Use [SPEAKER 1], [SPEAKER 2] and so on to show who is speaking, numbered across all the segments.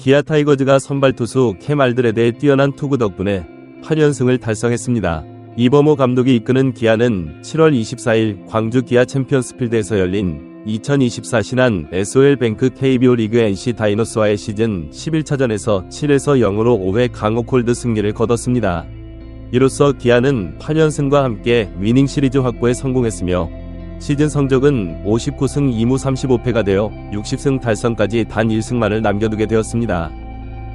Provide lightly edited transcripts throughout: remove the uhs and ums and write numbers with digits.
[SPEAKER 1] 기아 타이거즈가 선발 투수 캠 알드레드의 뛰어난 투구 덕분에 8연승을 달성했습니다. 이범호 감독이 이끄는 기아는 7월 24일 광주 기아 챔피언스필드에서 열린 2024 신한 SOL뱅크 KBO 리그 NC 다이노스와의 시즌 11차전에서 7에서 0으로 5회 강호콜드 승리를 거뒀습니다. 이로써 기아는 8연승과 함께 위닝 시리즈 확보에 성공했으며 시즌 성적은 59승 2무 35패가 되어 60승 달성까지 단 1승만을 남겨두게 되었습니다.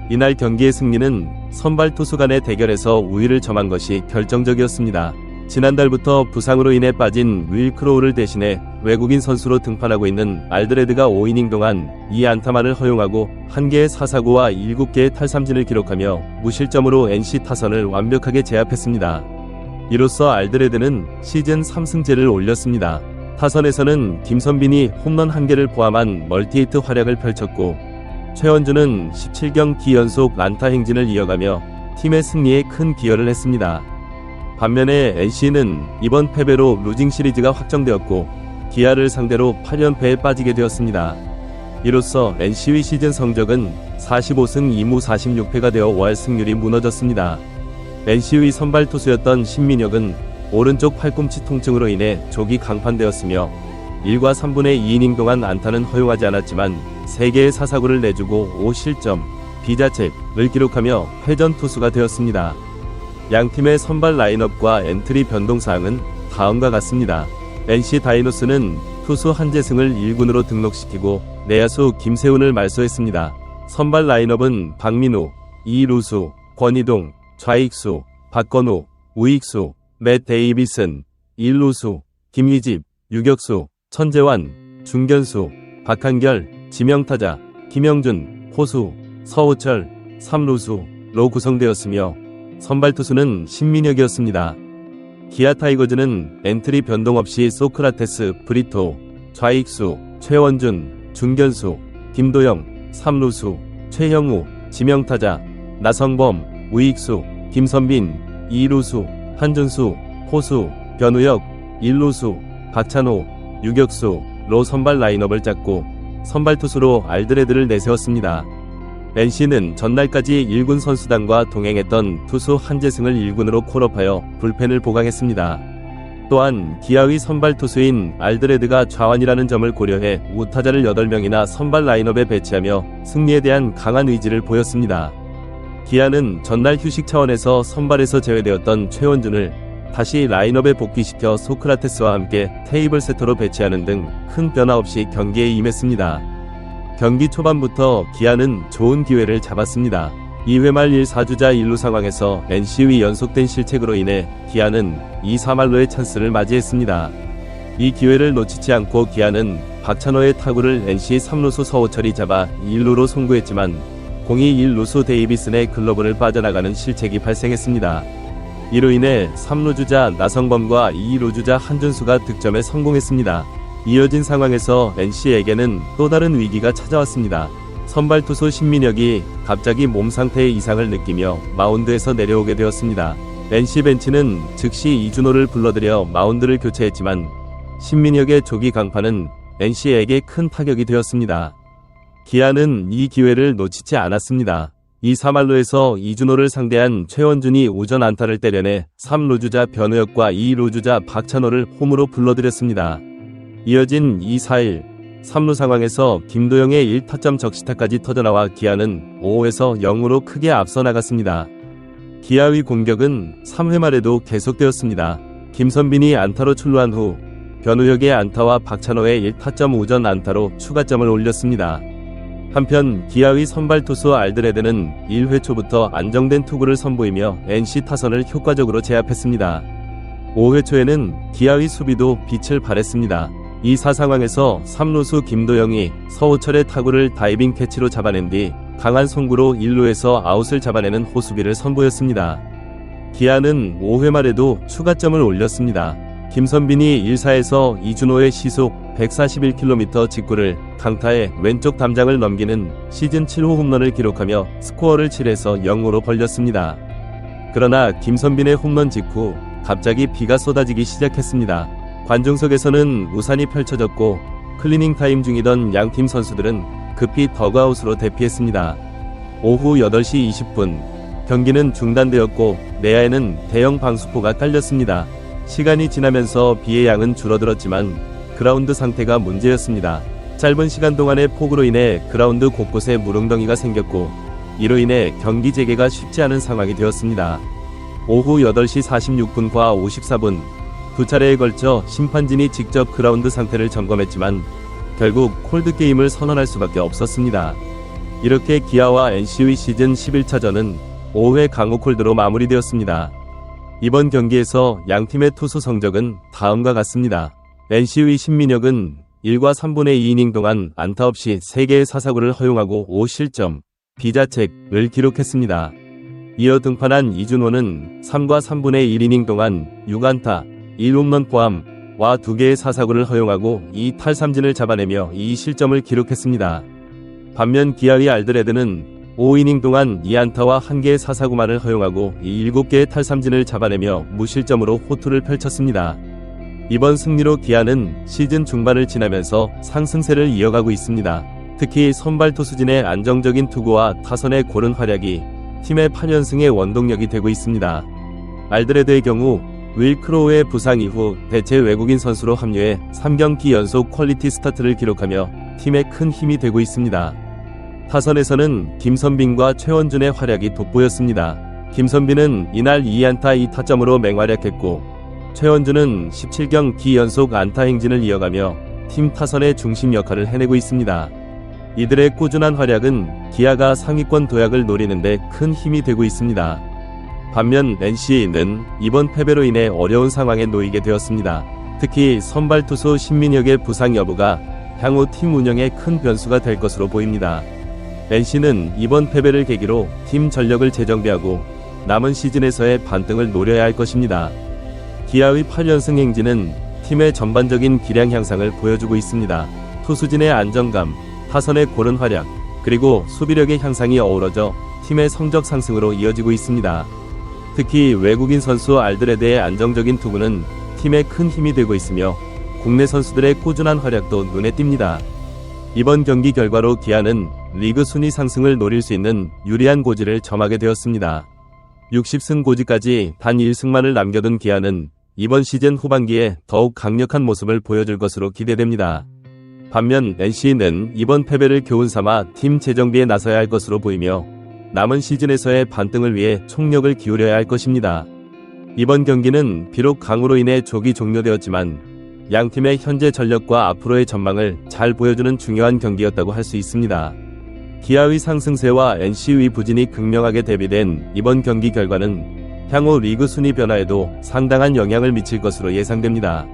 [SPEAKER 1] 이날 경기의 승리는 선발 투수 간의 대결에서 우위를 점한 것이 결정적이었습니다. 지난달부터 부상으로 인해 빠진 윌 크로우를 대신해 외국인 선수로 등판하고 있는 알드레드가 5이닝 동안 2안타만을 허용하고 1개의 사사구와 7개의 탈삼진을 기록하며 무실점으로 NC 타선을 완벽하게 제압했습니다. 이로써 알드레드는 시즌 3승째를 올렸습니다. 타선에서는 김선빈이 홈런 1개를 포함한 멀티히트 활약을 펼쳤고 최원준은 17경기 연속 안타 행진을 이어가며 팀의 승리에 큰 기여를 했습니다. 반면에 NC는 이번 패배로 루징 시리즈가 확정되었고 기아를 상대로 8연패에 빠지게 되었습니다. 이로써 NC의 시즌 성적은 45승 2무 46패가 되어 5할 승률이 무너졌습니다. NC의 선발 투수였던 신민혁은 오른쪽 팔꿈치 통증으로 인해 조기 강판되었으며 1과 3분의 2이닝 동안 안타는 허용하지 않았지만 3개의 사사구를 내주고 5실점, 비자책을 기록하며 패전 투수가 되었습니다. 양팀의 선발 라인업과 엔트리 변동사항은 다음과 같습니다. NC 다이노스는 투수 한재승을 1군으로 등록시키고 내야수 김세훈을 말소했습니다. 선발 라인업은 박민우, 이루수, 권희동, 좌익수, 박건우, 우익수, 맷 데이비슨, 1루수, 김희집, 유격수, 천재환, 중견수, 박한결, 지명타자, 김영준, 호수, 서호철, 3루수로 구성되었으며 선발 투수는 신민혁이었습니다. 기아 타이거즈는 엔트리 변동 없이 소크라테스, 브리토, 좌익수, 최원준, 중견수, 김도영, 3루수, 최형우, 지명타자, 나성범, 우익수, 김선빈, 2루수, 한준수, 호수, 변우혁, 1루수, 박찬호, 유격수로 선발 라인업을 짰고 선발 투수로 알드레드를 내세웠습니다. NC는 전날까지 1군 선수단과 동행했던 투수 한재승을 1군으로 콜업하여 불펜을 보강했습니다. 또한 기아의 선발 투수인 알드레드가 좌완이라는 점을 고려해 우타자를 8명이나 선발 라인업에 배치하며 승리에 대한 강한 의지를 보였습니다. 기아는 전날 휴식 차원에서 선발에서 제외되었던 최원준을 다시 라인업에 복귀시켜 소크라테스와 함께 테이블 세터로 배치하는 등 큰 변화 없이 경기에 임했습니다. 경기 초반부터 기아는 좋은 기회를 잡았습니다. 2회 말 1사주자 1루 상황에서 NC의 연속된 실책으로 인해 기아는 2-3할로의 찬스를 맞이했습니다. 이 기회를 놓치지 않고 기아는 박찬호의 타구를 NC 3루수 서호철이 잡아 1루로 송구했지만 공이 1루수 데이비슨의 글러브를 빠져나가는 실책이 발생했습니다. 이로 인해 3루주자 나성범과 2루주자 한준수가 득점에 성공했습니다. 이어진 상황에서 NC에게는 또 다른 위기가 찾아왔습니다. 선발 투수 신민혁이 갑자기 몸 상태의 이상을 느끼며 마운드에서 내려오게 되었습니다. NC 벤치는 즉시 이준호를 불러들여 마운드를 교체했지만 신민혁의 조기 강판은 NC에게 큰 타격이 되었습니다. 기아는 이 기회를 놓치지 않았습니다. 2-3할로에서 이준호를 상대한 최원준이 우전 안타를 때려내 3루주자 변우혁과 2루주자 박찬호를 홈으로 불러들였습니다. 이어진 2-4일 3루 상황에서 김도영의 1타점 적시타까지 터져나와 기아는 5에서 0으로 크게 앞서 나갔습니다. 기아의 공격은 3회 말에도 계속되었습니다. 김선빈이 안타로 출루한 후 변우혁의 안타와 박찬호의 1타점 우전 안타로 추가점을 올렸습니다. 한편 기아의 선발 투수 알드레드는 1회 초부터 안정된 투구를 선보이며 NC 타선을 효과적으로 제압했습니다. 5회 초에는 기아의 수비도 빛을 발했습니다. 2사 상황에서 3루수 김도영이 서호철의 타구를 다이빙 캐치로 잡아낸 뒤 강한 송구로 1루에서 아웃을 잡아내는 호수비를 선보였습니다. 기아는 5회 말에도 추가점을 올렸습니다. 김선빈이 1사에서 이준호의 시속 141km 직구를 강타해 왼쪽 담장을 넘기는 시즌 7호 홈런을 기록하며 스코어를 7에서 0으로 벌렸습니다. 그러나 김선빈의 홈런 직후 갑자기 비가 쏟아지기 시작했습니다. 관중석에서는 우산이 펼쳐졌고 클리닝 타임 중이던 양팀 선수들은 급히 더그아웃으로 대피했습니다. 오후 8시 20분 경기는 중단되었고 내야에는 대형 방수포가 깔렸습니다. 시간이 지나면서 비의 양은 줄어들었지만 그라운드 상태가 문제였습니다. 짧은 시간 동안의 폭우로 인해 그라운드 곳곳에 물웅덩이가 생겼고 이로 인해 경기 재개가 쉽지 않은 상황이 되었습니다. 오후 8시 46분과 54분 두 차례에 걸쳐 심판진이 직접 그라운드 상태를 점검했지만 결국 콜드게임을 선언할 수밖에 없었습니다. 이렇게 기아와 NC의 시즌 11차전은 5회 강호 콜드로 마무리되었습니다. 이번 경기에서 양팀의 투수 성적은 다음과 같습니다. NC의 신민혁은 1과 3분의 2이닝 동안 안타 없이 3개의 사사구를 허용하고 5실점, 비자책을 기록했습니다. 이어 등판한 이준호는 3과 3분의 1이닝 동안 6안타, 1홈런 포함과 2개의 사사구를 허용하고 2탈삼진을 잡아내며 2실점을 기록했습니다. 반면 기아의 알드레드는 5이닝 동안 2안타와 1개의 사사구만을 허용하고 7개의 탈삼진을 잡아내며 무실점으로 호투를 펼쳤습니다. 이번 승리로 기아는 시즌 중반을 지나면서 상승세를 이어가고 있습니다. 특히 선발 투수진의 안정적인 투구와 타선의 고른 활약이 팀의 8연승의 원동력이 되고 있습니다. 알드레드의 경우 윌 크로우의 부상 이후 대체 외국인 선수로 합류해 3경기 연속 퀄리티 스타트를 기록하며 팀에 큰 힘이 되고 있습니다. 타선에서는 김선빈과 최원준의 활약이 돋보였습니다. 김선빈은 이날 2안타 2타점으로 맹활약했고 최원준은 17경기 연속 안타 행진을 이어가며 팀 타선의 중심 역할을 해내고 있습니다. 이들의 꾸준한 활약은 기아가 상위권 도약을 노리는데 큰 힘이 되고 있습니다. 반면 NC는 이번 패배로 인해 어려운 상황에 놓이게 되었습니다. 특히 선발 투수 신민혁의 부상 여부가 향후 팀 운영에 큰 변수가 될 것으로 보입니다. NC는 이번 패배를 계기로 팀 전력을 재정비하고 남은 시즌에서의 반등을 노려야 할 것입니다. 기아의 8연승 행진은 팀의 전반적인 기량 향상을 보여주고 있습니다. 투수진의 안정감, 타선의 고른 활약, 그리고 수비력의 향상이 어우러져 팀의 성적 상승으로 이어지고 있습니다. 특히 외국인 선수 알드레드의 안정적인 투구는 팀에 큰 힘이 되고 있으며 국내 선수들의 꾸준한 활약도 눈에 띕니다. 이번 경기 결과로 기아는 리그 순위 상승을 노릴 수 있는 유리한 고지를 점하게 되었습니다. 60승 고지까지 단 1승만을 남겨둔 기아는 이번 시즌 후반기에 더욱 강력한 모습을 보여줄 것으로 기대됩니다. 반면 NC는 이번 패배를 교훈 삼아 팀 재정비에 나서야 할 것으로 보이며 남은 시즌에서의 반등을 위해 총력을 기울여야 할 것입니다. 이번 경기는 비록 강우로 인해 조기 종료되었지만 양팀의 현재 전력과 앞으로의 전망을 잘 보여주는 중요한 경기였다고 할 수 있습니다. 기아의 상승세와 NC의 부진이 극명하게 대비된 이번 경기 결과는 향후 리그 순위 변화에도 상당한 영향을 미칠 것으로 예상됩니다.